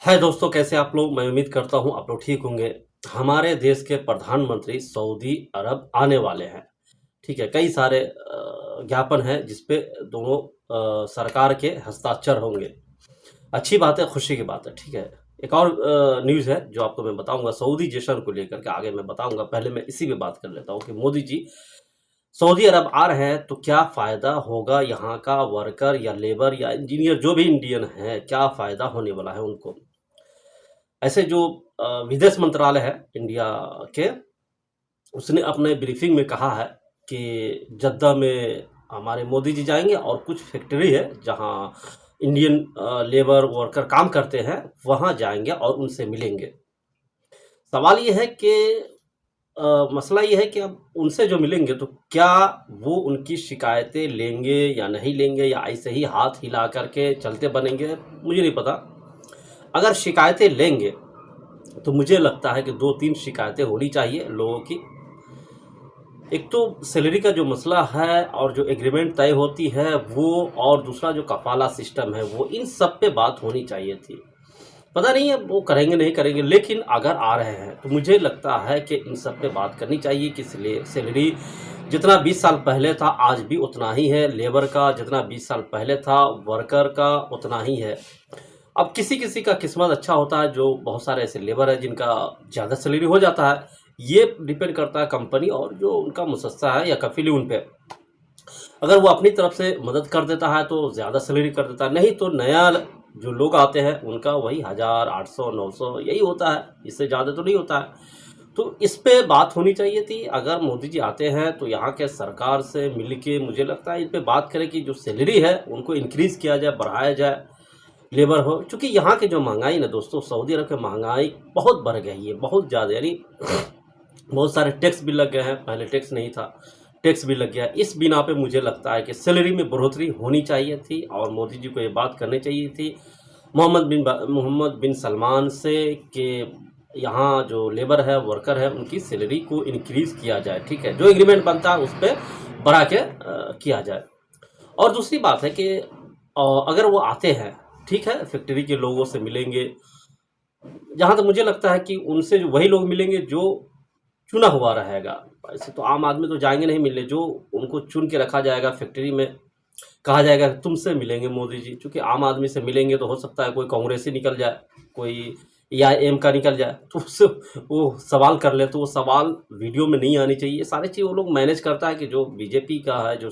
है दोस्तों, कैसे आप लोग? मैं उम्मीद करता हूँ आप लोग ठीक होंगे। हमारे देश के प्रधानमंत्री सऊदी अरब आने वाले हैं। ठीक है, कई सारे ज्ञापन हैं जिस पे दोनों सरकार के हस्ताक्षर होंगे। अच्छी बात है, खुशी की बात है। ठीक है, एक और न्यूज़ है जो आपको मैं बताऊंगा सऊदी जश्न को लेकर के, आगे मैं बताऊंगा। पहले मैं इसी पे बात कर लेता हूँ कि मोदी जी सऊदी अरब आ रहे हैं तो क्या फ़ायदा होगा यहाँ का वर्कर या लेबर या इंजीनियर जो भी इंडियन है, क्या फ़ायदा होने वाला है उनको। ऐसे जो विदेश मंत्रालय है इंडिया के, उसने अपने ब्रीफिंग में कहा है कि जद्दा में हमारे मोदी जी जाएंगे और कुछ फैक्ट्री है जहां इंडियन लेबर वर्कर काम करते हैं, वहां जाएंगे और उनसे मिलेंगे। सवाल ये है कि मसला ये है कि अब उनसे जो मिलेंगे तो क्या वो उनकी शिकायतें लेंगे या नहीं लेंगे, या ऐसे ही हाथ हिला करके चलते बनेंगे, मुझे नहीं पता। अगर शिकायतें लेंगे तो मुझे लगता है कि 2-3 शिकायतें होनी चाहिए लोगों की। एक तो सैलरी का जो मसला है और जो एग्रीमेंट तय होती है वो, और दूसरा जो कफाला सिस्टम है वो, इन सब पे बात होनी चाहिए थी। पता नहीं है वो करेंगे नहीं करेंगे, लेकिन अगर आ रहे हैं तो मुझे लगता है कि इन सब पे बात करनी चाहिए कि सैलरी जितना 20 साल पहले था आज भी उतना ही है, लेबर का जितना 20 साल पहले था वर्कर का उतना ही है। अब किसी किसी का किस्मत अच्छा होता है, जो बहुत सारे ऐसे लेबर है जिनका ज़्यादा सैलरी हो जाता है। ये डिपेंड करता है कंपनी और जो उनका मुसस्सा है या कफीली उन पे। अगर वो अपनी तरफ से मदद कर देता है तो ज़्यादा सैलरी कर देता है, नहीं तो नया जो लोग आते हैं उनका वही 1000, 800, 900 यही होता है, इससे ज़्यादा तो नहीं होता है। तो इस पे बात होनी चाहिए थी। अगर मोदी जी आते हैं तो यहाँ के सरकार से मिल के मुझे लगता है इन पे बात करें कि जो सैलरी है उनको इंक्रीज़ किया जाए, बढ़ाया जाए। लेबर हो, चूँकि यहाँ की जो महंगाई ना दोस्तों, सऊदी अरब की महंगाई बहुत बढ़ गई है, बहुत ज़्यादा। यानी बहुत सारे टैक्स भी लग गए हैं, पहले टैक्स नहीं था, टैक्स भी लग गया। इस बिना पे मुझे लगता है कि सैलरी में बढ़ोतरी होनी चाहिए थी और मोदी जी को ये बात करनी चाहिए थी मोहम्मद बिन सलमान से कि यहाँ जो लेबर है, वर्कर है, उनकी सैलरी को इंक्रीज़ किया जाए। ठीक है, जो एग्रीमेंट बनता है उस पर बढ़ा के किया जाए। और दूसरी बात है कि अगर वो आते हैं, ठीक है, फैक्ट्री के लोगों से मिलेंगे। जहाँ तक मुझे लगता है कि उनसे जो वही लोग मिलेंगे जो चुना हुआ रहेगा। ऐसे तो आम आदमी तो जाएंगे नहीं मिलने, जो उनको चुन के रखा जाएगा फैक्ट्री में, कहा जाएगा कि तुमसे मिलेंगे मोदी जी। चूँकि आम आदमी से मिलेंगे तो हो सकता है कोई कांग्रेसी निकल जाए, कोई या एम का निकल जाए, तो उससे वो सवाल कर ले, तो वो सवाल वीडियो में नहीं आनी चाहिए। ये सारी चीज़ वो लोग मैनेज करता है कि जो बीजेपी का है, जो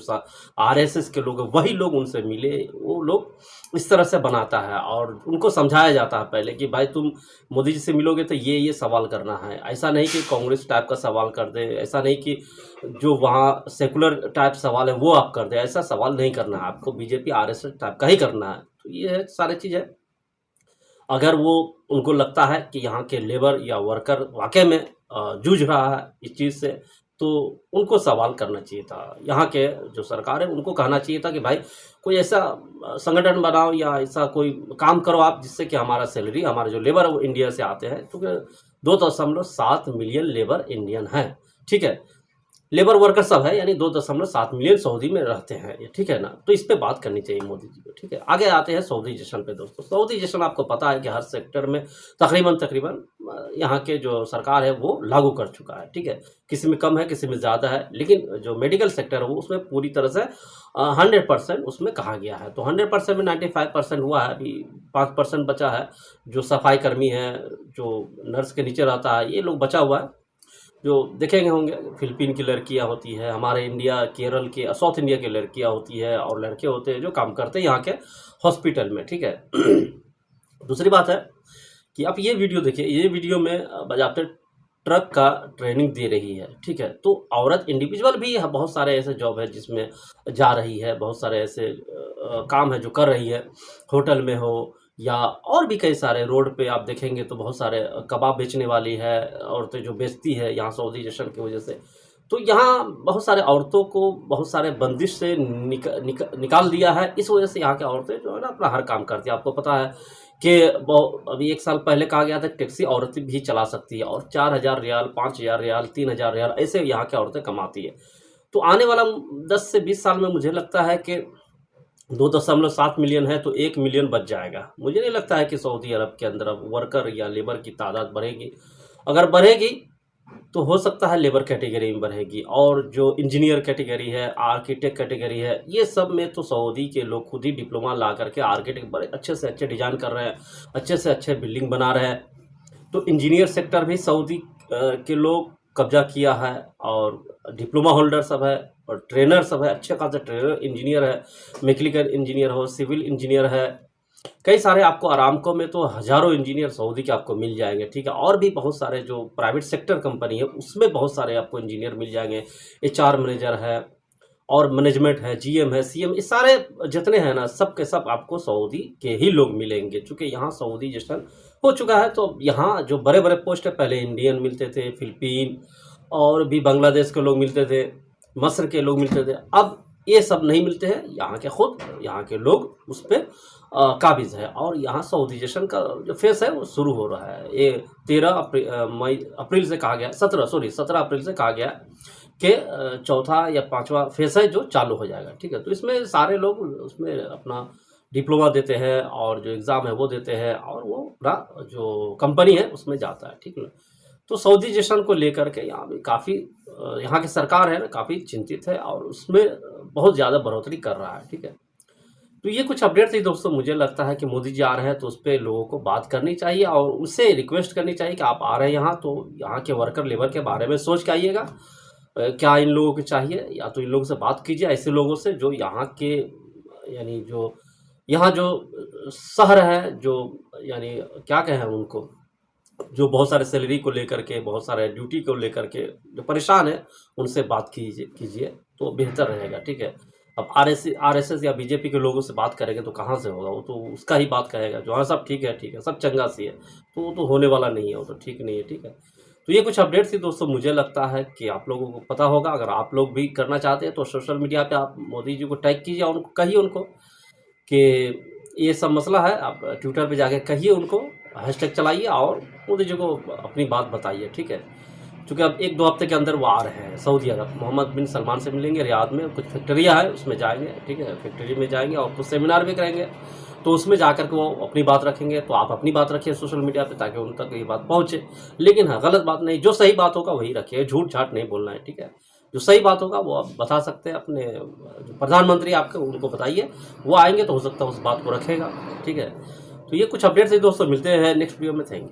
आरएसएस के लोग हैं, वही लोग उनसे मिले, वो लोग इस तरह से बनाता है और उनको समझाया जाता है पहले कि भाई तुम मोदी जी से मिलोगे तो ये सवाल करना है। ऐसा नहीं कि कांग्रेस टाइप का सवाल कर दे, ऐसा नहीं कि जो वहाँ सेकुलर टाइप सवाल है वो आप कर दे, ऐसा सवाल नहीं करना है आपको, बीजेपी आरएसएस टाइप का ही करना है। तो ये है सारी चीज़ है। अगर वो उनको लगता है कि यहाँ के लेबर या वर्कर वाकई में जूझ रहा है इस चीज़ से, तो उनको सवाल करना चाहिए था। यहाँ के जो सरकार है उनको कहना चाहिए था कि भाई कोई ऐसा संगठन बनाओ या ऐसा कोई काम करो आप, जिससे कि हमारा सैलरी, हमारे जो लेबर है वो इंडिया से आते हैं, क्योंकि 2.7 मिलियन लेबर इंडियन हैं। ठीक है, लेबर वर्कर सब है, यानी 2.7 मिलियन सऊदी में रहते हैं ये, ठीक है ना। तो इस पे बात करनी चाहिए मोदी जी को। ठीक है, आगे आते हैं सऊदी जश्न पे दोस्तों। सऊदी जश्न आपको पता है कि हर सेक्टर में तकरीबन तकरीबन यहाँ के जो सरकार है वो लागू कर चुका है। ठीक है, किसी में कम है, किसी में ज़्यादा है, लेकिन जो मेडिकल सेक्टर है वो उसमें पूरी तरह से 100% उसमें कहा गया है। तो 100% में 95% हुआ है, अभी 5% बचा है। जो सफाई कर्मी है, जो नर्स के नीचे रहता है, ये लोग बचा हुआ है। जो देखेंगे होंगे, फिलिपीन की लड़कियां होती है, हमारे इंडिया केरल के साउथ इंडिया की लड़कियां होती है, और लड़के होते हैं जो काम करते हैं यहाँ के हॉस्पिटल में। ठीक है। दूसरी बात है कि आप ये वीडियो देखिए, ये वीडियो में बजाते ट्रक का ट्रेनिंग दे रही है। ठीक है, तो औरत इंडिविजुअल भी है, बहुत सारे ऐसे जॉब है जिसमें जा रही है, बहुत सारे ऐसे काम है जो कर रही है, होटल में हो या और भी कई सारे रोड पे आप देखेंगे तो बहुत सारे कबाब बेचने वाली है औरतें जो बेचती है यहाँ सऊदी जश्न की वजह से। तो यहाँ बहुत सारे औरतों को बहुत सारे बंदिश से निकाल दिया है। इस वजह से यहाँ की औरतें जो है ना अपना हर काम करती है। आपको पता है कि अभी 1 साल पहले कहा गया था टैक्सी औरतें भी चला सकती है, और 4000 रियाल, 5000 रियाल, 3000 रियाल ऐसे यहाँ की औरतें कमाती है। तो आने वाला 10 से 20 साल में मुझे लगता है कि 2.7 मिलियन है तो 1 मिलियन बच जाएगा। मुझे नहीं लगता है कि सऊदी अरब के अंदर अब वर्कर या लेबर की तादाद बढ़ेगी। अगर बढ़ेगी तो हो सकता है लेबर कैटेगरी में बढ़ेगी, और जो इंजीनियर कैटेगरी है, आर्किटेक्ट कैटेगरी है, ये सब में तो सऊदी के लोग खुद ही डिप्लोमा ला करके आर्किटेक्ट बड़े अच्छे से अच्छे डिज़ाइन कर रहे हैं, अच्छे से अच्छे बिल्डिंग बना रहे हैं। तो इंजीनियर सेक्टर भी सऊदी के लोग कब्जा किया है, और डिप्लोमा होल्डर सब है, और ट्रेनर सब है, अच्छे खासे ट्रेनर इंजीनियर है, मैकेनिकल इंजीनियर हो, सिविल इंजीनियर है, कई सारे आपको अरामको में तो हज़ारों इंजीनियर सऊदी के आपको मिल जाएंगे, ठीक है। और भी बहुत सारे जो प्राइवेट सेक्टर कंपनी है उसमें बहुत सारे आपको इंजीनियर मिल जाएंगे, एचआर मैनेजर है, और मैनेजमेंट है, जीएम है, सीएम, ये सारे जितने हैं ना, सब के सब आपको सऊदी के ही लोग मिलेंगे। चूँकि यहाँ सऊदी जैसन हो चुका है, तो यहाँ जो बड़े बड़े पोस्ट है, पहले इंडियन मिलते थे, फिलिपीन और भी बांग्लादेश के लोग मिलते थे, मस्र के लोग मिलते थे, अब ये सब नहीं मिलते हैं। यहाँ के खुद यहाँ के लोग उस पर काबिज है, और यहाँ सऊदीजेशन का जो फेस है वो शुरू हो रहा है। ये 13 अप्रैल से कहा गया, 17 अप्रैल से कहा गया कि चौथा या पांचवा फेस है जो चालू हो जाएगा, ठीक है। तो इसमें सारे लोग उसमें अपना डिप्लोमा देते हैं, और जो एग्ज़ाम है वो देते हैं, और वो पूरा जो कंपनी है उसमें जाता है, ठीक है ना। तो सऊदीजेशन को लेकर के यहाँ भी काफ़ी यहाँ की सरकार है ना, काफ़ी चिंतित है, और उसमें बहुत ज़्यादा बढ़ोतरी कर रहा है, ठीक है। तो ये कुछ अपडेट थी दोस्तों। मुझे लगता है कि मोदी जी आ रहे हैं तो उस पर लोगों को बात करनी चाहिए, और उनसे रिक्वेस्ट करनी चाहिए कि आप आ रहे हैं यहाँ तो यहाँ के वर्कर लेबर के बारे में सोच के आइएगा। क्या इन लोगों को चाहिए, या तो इन लोगों से बात कीजिए, ऐसे लोगों से जो यहाँ के यानी जो यहाँ जो शहर है, जो यानी क्या कहें उनको, जो बहुत सारे सैलरी को लेकर के, बहुत सारे ड्यूटी को लेकर के जो परेशान है, उनसे बात कीजिए तो बेहतर रहेगा, ठीक है। अब आरएसएस या बीजेपी के लोगों से बात करेंगे तो कहाँ से होगा, वो तो उसका ही बात कहेगा जो हाँ सब ठीक है, सब चंगा सी है, तो वो तो होने वाला नहीं है, वो तो ठीक नहीं है, ठीक है। तो ये कुछ अपडेट थी दोस्तों। मुझे लगता है कि आप लोगों को पता होगा। अगर आप लोग भी करना चाहते हैं तो सोशल मीडिया पे आप मोदी जी को टैग कीजिए, और उनको कहिए उनको कि ये सब मसला है। आप ट्विटर पे जाके कहिए उनको, हैशटैग चलाइए, और मोदी जी को अपनी बात बताइए, ठीक है। क्योंकि अब 1-2 हफ्ते के अंदर वो आ रहे हैं सऊदी अरब, मोहम्मद बिन सलमान से मिलेंगे रियाद में, कुछ फैक्ट्रियाँ है उसमें जाएंगे, ठीक है, फैक्ट्री में जाएंगे, और कुछ सेमिनार भी करेंगे, तो उसमें जाकर के वो अपनी बात रखेंगे। तो आप अपनी बात रखिए सोशल मीडिया पे, ताकि उन तक ये बात पहुँचे। लेकिन हाँ, गलत बात नहीं, जो सही बात होगा वही रखिए, झूठ झाट नहीं बोलना है, ठीक है। जो सही बात होगा वो आप बता सकते हैं अपने जो प्रधानमंत्री आपके, उनको बताइए, वो आएंगे तो हो सकता है उस बात को रखेगा, ठीक है। तो ये कुछ अपडेट्स है दोस्तों, मिलते हैं नेक्स्ट वीडियो में, थैंक यू।